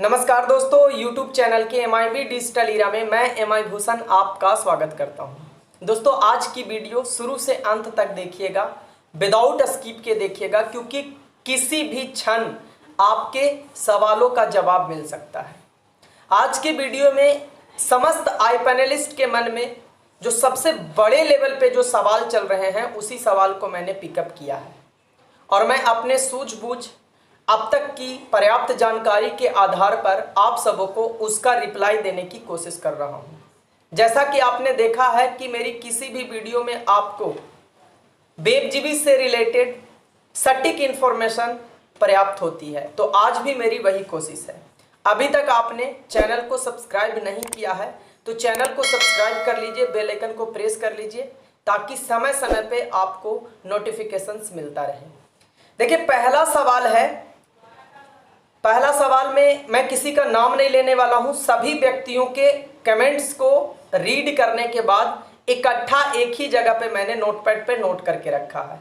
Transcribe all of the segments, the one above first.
नमस्कार दोस्तों, YouTube channel के MIB डिजिटल ईरा में मैं MI भूषण आपका स्वागत करता हूं। दोस्तों, आज की वीडियो शुरू से अंत तक देखिएगा, विदाउट स्किप के देखिएगा, क्योंकि किसी भी क्षण आपके सवालों का जवाब मिल सकता है। आज की वीडियो में समस्त आई पैनलिस्ट के मन में जो सबसे बड़े लेवल पे जो सवाल चल रहे हैं, उसी सवाल को मैंने पिकअप किया है और मैं अपने सूझबूझ अब तक की पर्याप्त जानकारी के आधार पर आप सबों को उसका रिप्लाई देने की कोशिश कर रहा हूं। जैसा कि आपने देखा है कि मेरी किसी भी वीडियो में आपको वेब जीबी से रिलेटेड सटीक इंफॉर्मेशन पर्याप्त होती है, तो आज भी मेरी वही कोशिश है। अभी तक आपने चैनल को सब्सक्राइब नहीं किया है तो चैनल को सब्सक्राइब कर लीजिए, बेल आइकन को प्रेस कर लीजिए, ताकि समय समय पे आपको नोटिफिकेशंस मिलता रहे। देखिए, पहला सवाल में मैं किसी का नाम नहीं लेने वाला हूं। सभी व्यक्तियों के कमेंट्स को रीड करने के बाद इकट्ठा एक ही जगह पे मैंने नोटपैड पे नोट करके रखा है,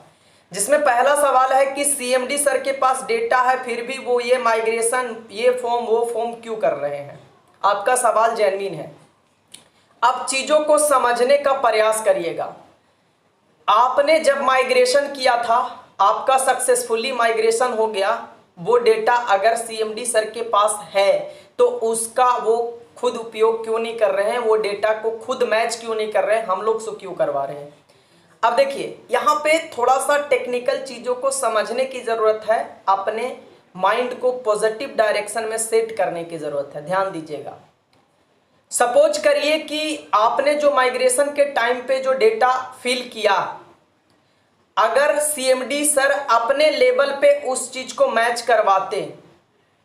जिसमें पहला सवाल है कि CMD सर के पास डेटा है, फिर भी वो ये माइग्रेशन, ये फॉर्म वो फॉर्म क्यों कर रहे हैं। आपका सवाल जेन्युइन है। अब चीज़ों को समझने का प्रयास करिएगा। आपने जब माइग्रेशन किया था, आपका सक्सेसफुली माइग्रेशन हो गया, वो डेटा अगर CMD सर के पास है तो उसका वो खुद उपयोग क्यों नहीं कर रहे हैं, वो डेटा को खुद मैच क्यों नहीं कर रहे हैं, हम लोग से क्यों करवा रहे हैं। अब देखिए, यहाँ पे थोड़ा सा टेक्निकल चीज़ों को समझने की ज़रूरत है, अपने माइंड को पॉजिटिव डायरेक्शन में सेट करने की ज़रूरत है। ध्यान दीजिएगा। सपोज करिए कि आपने जो माइग्रेशन के टाइम पे जो डेटा फिल किया, अगर CMD सर अपने लेवल पे उस चीज को मैच करवाते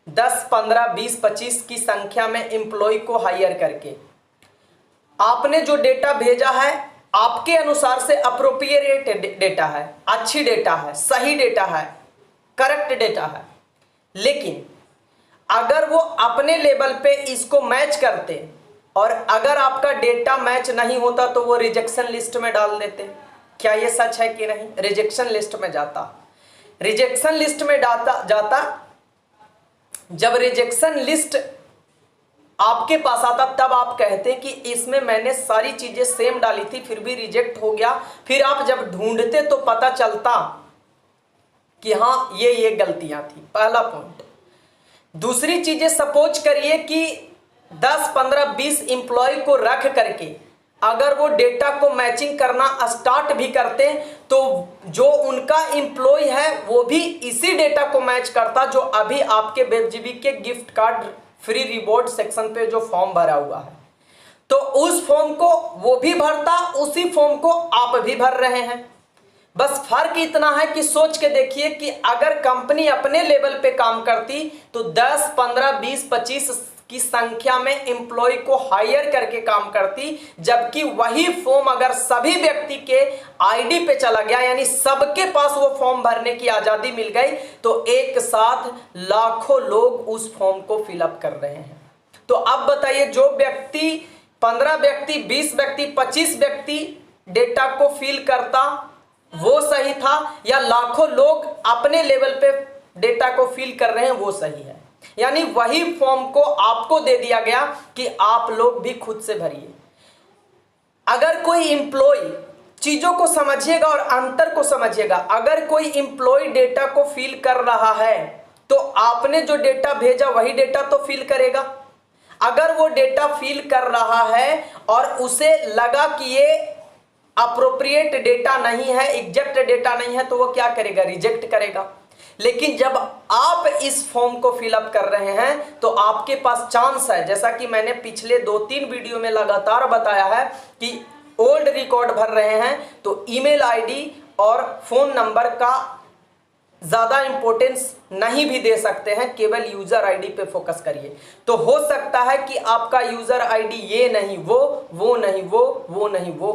10, 15, 20, 25 की संख्या में एम्प्लॉय को हायर करके, आपने जो डेटा भेजा है आपके अनुसार से अप्रोप्रिएट डेटा है, अच्छी डेटा है, सही डेटा है, करेक्ट डेटा है, लेकिन अगर वो अपने लेवल पे इसको मैच करते और अगर आपका डेटा मैच नहीं होता तो वो रिजेक्शन लिस्ट में डाल देते। क्या ये सच है कि नहीं? रिजेक्शन लिस्ट में जाता, रिजेक्शन लिस्ट में जाता। जब रिजेक्शन लिस्ट आपके पास आता तब आप कहते कि इसमें मैंने सारी चीजें सेम डाली थी, फिर भी रिजेक्ट हो गया। फिर आप जब ढूंढते तो पता चलता कि हाँ, ये गलतियां थी। पहला पॉइंट। दूसरी चीजें, सपोज करिए कि 10, 15, 20 एम्प्लॉय को रख करके अगर वो डेटा को मैचिंग करना स्टार्ट भी करते तो जो उनका एम्प्लॉय है वो भी इसी डेटा को मैच करता जो अभी आपके वेब जीबी के gift card free reward section पे जो फॉर्म भरा हुआ है, तो उस फॉर्म को वो भी भरता, उसी फॉर्म को आप भी भर रहे हैं। बस फर्क इतना है कि सोच के देखिए कि अगर कंपनी अपने लेवल पे काम करती तो 10, 15, 20, 25 की संख्या में एम्प्लॉय को हायर करके काम करती, जबकि वही फॉर्म अगर सभी व्यक्ति के आईडी पे चला गया, यानी सबके पास वो फॉर्म भरने की आजादी मिल गई, तो एक साथ लाखों लोग उस फॉर्म को फिलअप कर रहे हैं। तो अब बताइए, जो व्यक्ति 15 व्यक्ति, 20 व्यक्ति, 25 व्यक्ति डेटा को फिल करता वो सही था, या लाखों लोग अपने लेवल पे डेटा को फिल कर रहे हैं वो सही है। यानी वही फॉर्म को आपको दे दिया गया कि आप लोग भी खुद से भरिए। अगर कोई एम्प्लॉय, चीजों को समझिएगा और अंतर को समझिएगा, अगर कोई एम्प्लॉय डेटा को फिल कर रहा है तो आपने जो डेटा भेजा वही डेटा तो फिल करेगा। अगर वो डेटा फिल कर रहा है और उसे लगा कि ये अप्रोप्रिएट डेटा नहीं है, एग्जैक्ट डेटा नहीं है, तो वो क्या करेगा? रिजेक्ट करेगा। लेकिन जब आप इस फॉर्म को फिलअप कर रहे हैं तो आपके पास चांस है, जैसा कि मैंने पिछले 2-3 वीडियो में लगातार बताया है कि ओल्ड रिकॉर्ड भर रहे हैं तो ईमेल आईडी और फोन नंबर का ज्यादा इंपॉर्टेंस नहीं भी दे सकते हैं, केवल यूजर आईडी पे फोकस करिए। तो हो सकता है कि आपका यूजर आईडी ये नहीं वो नहीं वो नहीं वो।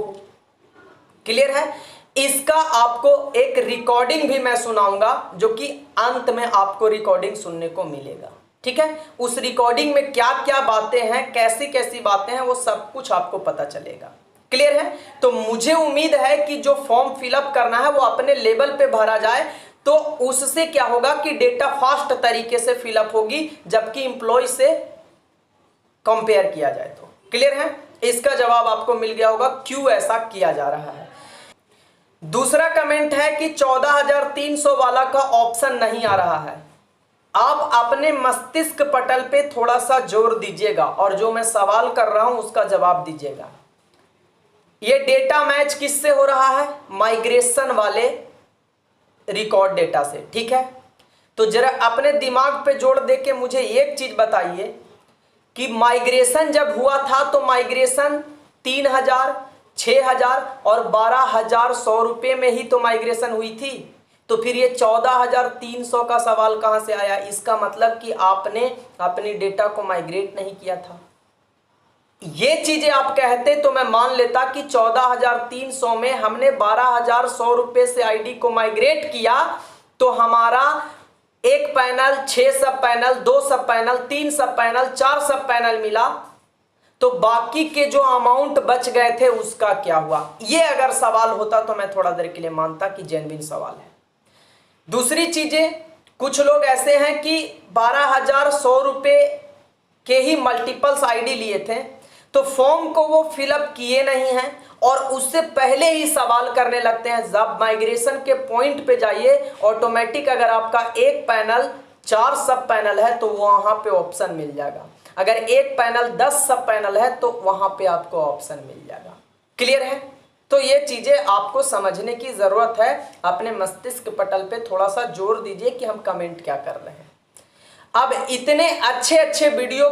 क्लियर है? इसका आपको एक रिकॉर्डिंग भी मैं सुनाऊंगा, जो कि अंत में आपको रिकॉर्डिंग सुनने को मिलेगा। ठीक है? उस रिकॉर्डिंग में क्या क्या बातें हैं, कैसी कैसी बातें हैं, वो सब कुछ आपको पता चलेगा। क्लियर है? तो मुझे उम्मीद है कि जो फॉर्म फिलअप करना है वो अपने लेवल पे भरा जाए, तो उससे क्या होगा कि डेटा फास्ट तरीके से फिलअप होगी, जबकि इंप्लॉय से कंपेयर किया जाए तो। क्लियर है? इसका जवाब आपको मिल गया होगा क्यों ऐसा किया जा रहा है। दूसरा कमेंट है कि 14,300 वाला का ऑप्शन नहीं आ रहा है। आप अपने मस्तिष्क पटल पे थोड़ा सा जोर दीजिएगा और जो मैं सवाल कर रहा हूं उसका जवाब दीजिएगा। ये डेटा मैच किससे हो रहा है? माइग्रेशन वाले रिकॉर्ड डेटा से। ठीक है, तो जरा अपने दिमाग पे जोर दे के मुझे एक चीज बताइए कि माइग्रेशन जब हुआ था तो माइग्रेशन 3,000, 6,000 और 12,100 रुपये में ही तो माइग्रेशन हुई थी। तो फिर ये 14,300 का सवाल कहां से आया? इसका मतलब कि आपने अपनी डेटा को माइग्रेट नहीं किया था। ये चीजें आप कहते तो मैं मान लेता कि 14,300 में हमने 12,100 रुपये से आईडी को माइग्रेट किया, तो हमारा एक पैनल, 6 सब पैनल, 2 सब पैनल, 3 सब पैनल, 4 सब पैनल मिला, तो बाकी के जो अमाउंट बच गए थे उसका क्या हुआ? ये अगर सवाल होता तो मैं थोड़ा देर के लिए मानता कि जेन्युइन सवाल है। दूसरी चीजें, कुछ लोग ऐसे हैं कि 12,100 रुपये के ही मल्टीपल्स आईडी लिए थे, तो फॉर्म को वो फिलअप किए नहीं हैं और उससे पहले ही सवाल करने लगते हैं। जब माइग्रेशन के पॉइंट पे जाइए, ऑटोमेटिक अगर आपका एक पैनल 4 सब पैनल है तो वहां पे ऑप्शन मिल जाएगा। अगर एक पैनल 10 सब पैनल है तो वहां पे आपको ऑप्शन मिल जाएगा। क्लियर है? तो ये चीजें आपको समझने की जरूरत है। अपने मस्तिष्क पटल पे थोड़ा सा जोर दीजिए कि हम कमेंट क्या कर रहे हैं। अब इतने अच्छे अच्छे वीडियो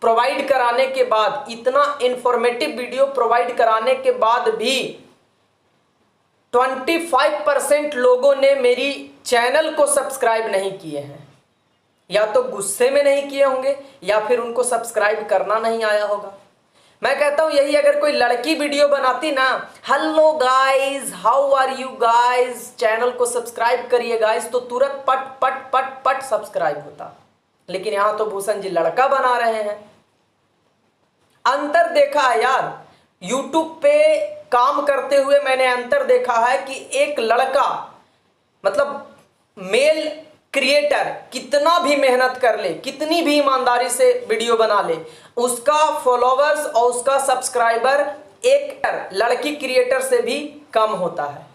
प्रोवाइड कराने के बाद, इतना इंफॉर्मेटिव वीडियो प्रोवाइड कराने के बाद भी 25% लोगों ने मेरी चैनल को सब्सक्राइब नहीं किए हैं। या तो गुस्से में नहीं किए होंगे या फिर उनको सब्सक्राइब करना नहीं आया होगा। मैं कहता हूं यही अगर कोई लड़की वीडियो बनाती ना, hello guys, how are you guys, channel को सब्सक्राइब करिए गाइस, तो तुरंत पट पट पट पट सब्सक्राइब होता। लेकिन यहां तो भूषण जी लड़का बना रहे हैं। अंतर देखा है यार, यूट्यूब पे काम करते हुए मैंने अंतर देखा है कि एक लड़का, मतलब मेल क्रिएटर, कितना भी मेहनत कर ले, कितनी भी ईमानदारी से वीडियो बना ले, उसका फॉलोवर्स और उसका सब्सक्राइबर एक लड़की क्रिएटर से भी कम होता है।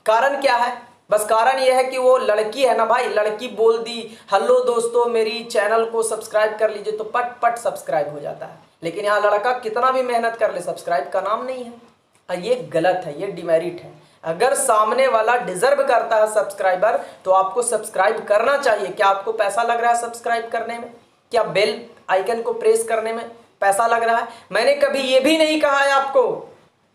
कारण क्या है? बस कारण यह है कि वो लड़की है ना भाई, लड़की बोल दी हेलो दोस्तों मेरी चैनल को सब्सक्राइब कर लीजिए तो पट पट सब्सक्राइब हो जाता है। लेकिन यहाँ लड़का कितना भी मेहनत कर ले, सब्सक्राइब का नाम नहीं है। ये गलत है, ये डिमेरिट है। अगर सामने वाला डिजर्व करता है सब्सक्राइबर तो आपको सब्सक्राइब करना चाहिए। क्या आपको पैसा लग रहा है सब्सक्राइब करने में? क्या बेल आइकन को प्रेस करने में पैसा लग रहा है? मैंने कभी ये भी नहीं कहा है आपको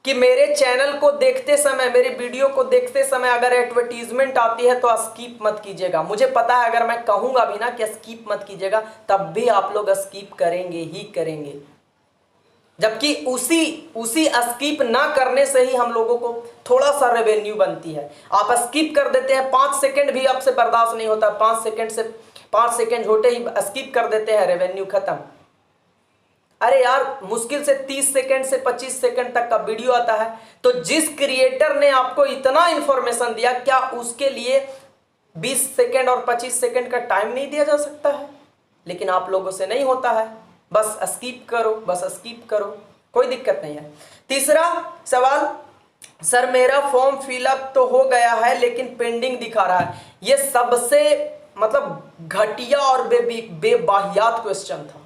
कि मेरे चैनल को देखते समय, मेरे वीडियो को देखते समय अगर एडवर्टीजमेंट आती है तो स्किप मत कीजिएगा। मुझे पता है अगर मैं कहूंगा भी ना कि स्किप मत कीजिएगा, तब भी आप लोग स्किप करेंगे ही करेंगे। जबकि उसी स्किप ना करने से ही हम लोगों को थोड़ा सा रेवेन्यू बनती है। आप स्किप कर देते हैं, 5 सेकंड भी आपसे बर्दाश्त नहीं होता, 5 सेकंड होते ही स्किप कर देते हैं, रेवेन्यू खत्म। अरे यार, मुश्किल से 30 सेकंड से 25 सेकंड तक का वीडियो आता है, तो जिस क्रिएटर ने आपको इतना इंफॉर्मेशन दिया, क्या उसके लिए 20 सेकंड और 25 सेकंड का टाइम नहीं दिया जा सकता है? लेकिन आप लोगों से नहीं होता है, बस स्किप करो, बस स्किप करो, कोई दिक्कत नहीं है। तीसरा सवाल, सर मेरा फॉर्म फिलअप तो हो गया है लेकिन पेंडिंग दिखा रहा है। ये सबसे मतलब घटिया और बेबाहियात क्वेश्चन था।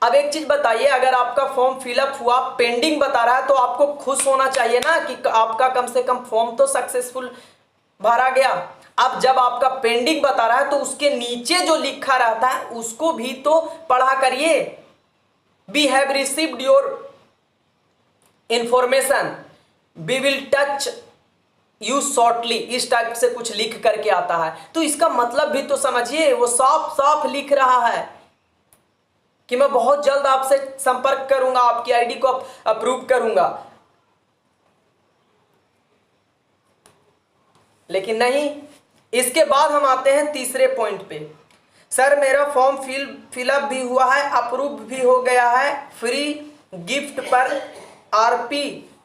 अब एक चीज बताइए, अगर आपका फॉर्म फिलअप हुआ, पेंडिंग बता रहा है, तो आपको खुश होना चाहिए ना कि आपका कम से कम फॉर्म तो सक्सेसफुल भरा गया। अब जब आपका पेंडिंग बता रहा है तो उसके नीचे जो लिखा रहता है उसको भी तो पढ़ा करिए। We have received your information, we will touch you shortly, इस टाइप से कुछ लिख करके आता है। तो इसका मतलब भी तो समझिए, वो साफ साफ लिख रहा है कि मैं बहुत जल्द आपसे संपर्क करूंगा, आपकी आईडी को अप्रूव करूंगा। लेकिन नहीं। इसके बाद हम आते हैं तीसरे पॉइंट पे, सर मेरा फॉर्म फिलअप भी हुआ है, अप्रूव भी हो गया है, फ्री गिफ्ट पर आरपी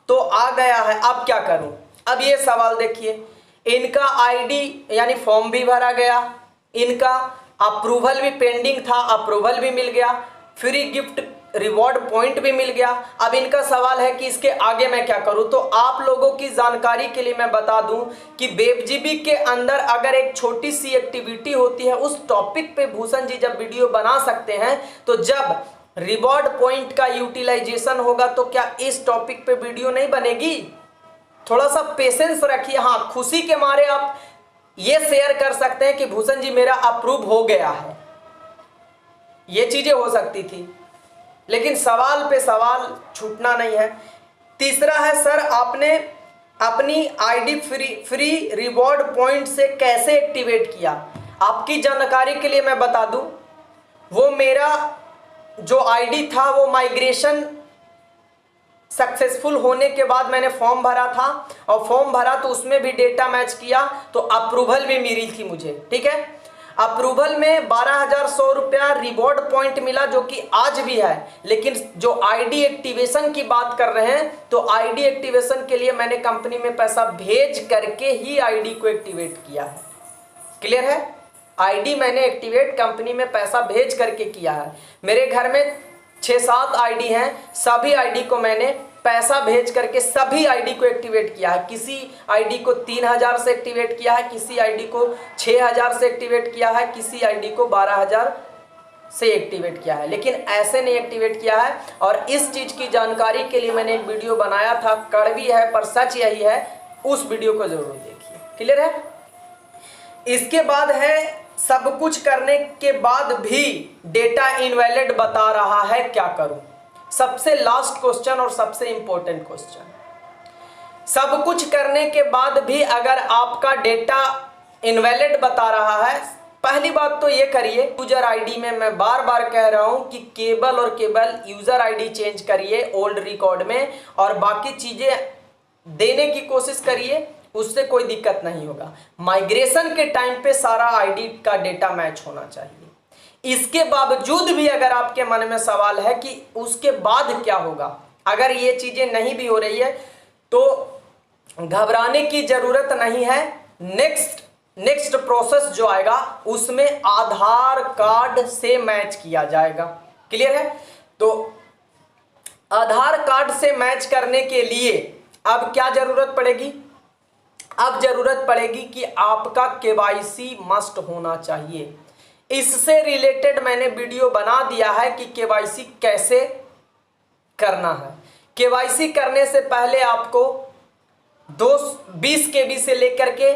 तो आ गया है, अब क्या करूं? अब ये सवाल देखिए, इनका आईडी यानी फॉर्म भी भरा गया, इनका अप्रूवल भी पेंडिंग था, अप्रूवल भी मिल गया, फ्री गिफ्ट रिवॉर्ड पॉइंट भी मिल गया। अब इनका सवाल है कि इसके आगे मैं क्या करूं। तो आप लोगों की जानकारी के लिए मैं बता दूं कि वेबजीबी के अंदर अगर एक छोटी सी एक्टिविटी होती है, उस टॉपिक पे भूषण जी जब वीडियो बना सकते हैं, तो जब रिवॉर्ड पॉइंट का यूटिलाइजेशन होगा तो क्या इस टॉपिक पे वीडियो नहीं बनेगी? थोड़ा सा पेशेंस रखिए। हाँ, खुशी के मारे आप ये शेयर कर सकते हैं कि भूषण जी मेरा अप्रूव हो गया है, ये चीजें हो सकती थी, लेकिन सवाल पे सवाल छूटना नहीं है। तीसरा है, सर आपने अपनी आईडी फ्री रिवॉर्ड पॉइंट से कैसे एक्टिवेट किया? आपकी जानकारी के लिए मैं बता दूं, वो मेरा जो आईडी था वो माइग्रेशन सक्सेसफुल होने के बाद मैंने फॉर्म भरा था, और फॉर्म भरा तो उसमें भी डेटा मैच किया तो अप्रूवल भी मिली थी मुझे, ठीक है। अप्रूवल में 12,100 रुपया रिवॉर्ड पॉइंट मिला, जो कि आज भी है। लेकिन जो आईडी एक्टिवेशन की बात कर रहे हैं, तो आईडी एक्टिवेशन के लिए मैंने कंपनी में पैसा भेज करके ही आईडी को एक्टिवेट किया है। क्लियर है? आईडी मैंने एक्टिवेट कंपनी में पैसा भेज करके किया है। मेरे घर में 6-7 आईडी हैं, सभी आईडी को मैंने पैसा भेज करके सभी आईडी को एक्टिवेट किया है। किसी आईडी को 3,000 से एक्टिवेट किया है, किसी आईडी को 6,000 से एक्टिवेट किया है, किसी आईडी को 12,000 से एक्टिवेट किया है, लेकिन ऐसे नहीं एक्टिवेट किया है। और इस चीज की जानकारी के लिए मैंने एक वीडियो बनाया था, कड़वी है पर सच यही है, उस वीडियो को जरूर देखिए। क्लियर है? इसके बाद है, सब कुछ करने के बाद भी डेटा इनवैलिड बता रहा है, क्या करूं? सबसे लास्ट क्वेश्चन और सबसे इंपॉर्टेंट क्वेश्चन, सब कुछ करने के बाद भी अगर आपका डेटा इनवैलिड बता रहा है, पहली बात तो ये करिए, यूजर आईडी में मैं बार बार कह रहा हूं कि केवल और केवल यूजर आईडी चेंज करिए ओल्ड रिकॉर्ड में, और बाकी चीजें देने की कोशिश करिए, उससे कोई दिक्कत नहीं होगा। माइग्रेशन के टाइम पे सारा आईडी का डेटा मैच होना चाहिए। इसके बावजूद भी अगर आपके मन में सवाल है कि उसके बाद क्या होगा, अगर ये चीजें नहीं भी हो रही है तो घबराने की जरूरत नहीं है। नेक्स्ट प्रोसेस जो आएगा उसमें आधार कार्ड से मैच किया जाएगा। क्लियर है? तो आधार कार्ड से मैच करने के लिए अब क्या जरूरत पड़ेगी? अब जरूरत पड़ेगी कि आपका केवाईसी मस्ट होना चाहिए। इससे रिलेटेड मैंने वीडियो बना दिया है कि केवाईसी कैसे करना है। केवाईसी करने से पहले आपको 20 KB से लेकर के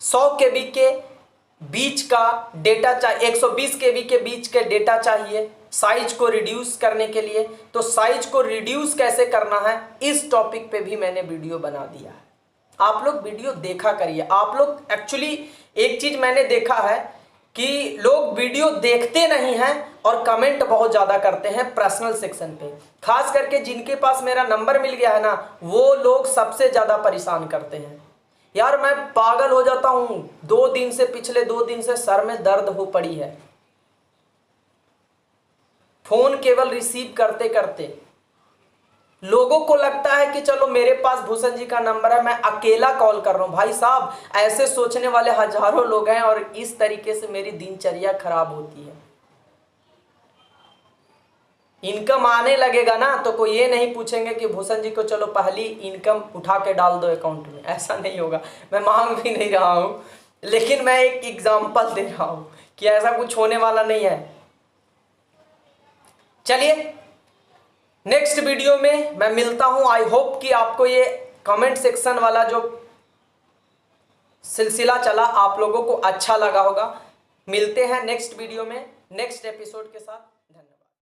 100 KB के बीच का डेटा चाहिए, 120 KB के बीच के डेटा चाहिए साइज को रिड्यूस करने के लिए। तो साइज को रिड्यूस कैसे करना है, इस टॉपिक पे भी मैंने वीडियो बना दिया है। आप लोग वीडियो देखा करिए। आप लोग एक्चुअली एक चीज मैंने देखा है कि लोग वीडियो देखते नहीं हैं और कमेंट बहुत ज़्यादा करते हैं पर्सनल सेक्शन पे। खास करके जिनके पास मेरा नंबर मिल गया है ना, वो लोग सबसे ज़्यादा परेशान करते हैं। यार मैं पागल हो जाता हूँ, पिछले 2 दिन से सर में दर्द हो पड़ी है, फोन केवल रिसीव करते करते। लोगों को लगता है कि चलो मेरे पास भूषण जी का नंबर है, मैं अकेला कॉल कर रहा हूं। भाई साहब, ऐसे सोचने वाले हजारों लोग हैं और इस तरीके से मेरी दिनचर्या खराब होती है। इनकम आने लगेगा ना तो कोई ये नहीं पूछेंगे कि भूषण जी को चलो पहली इनकम उठा के डाल दो अकाउंट में। ऐसा नहीं होगा, मैं मांग भी नहीं रहा हूं, लेकिन मैं एक एग्जाम्पल दे रहा हूं कि ऐसा कुछ होने वाला नहीं है। चलिए नेक्स्ट वीडियो में मैं मिलता हूं। आई होप कि आपको ये कमेंट सेक्शन वाला जो सिलसिला चला आप लोगों को अच्छा लगा होगा। मिलते हैं नेक्स्ट वीडियो में नेक्स्ट एपिसोड के साथ।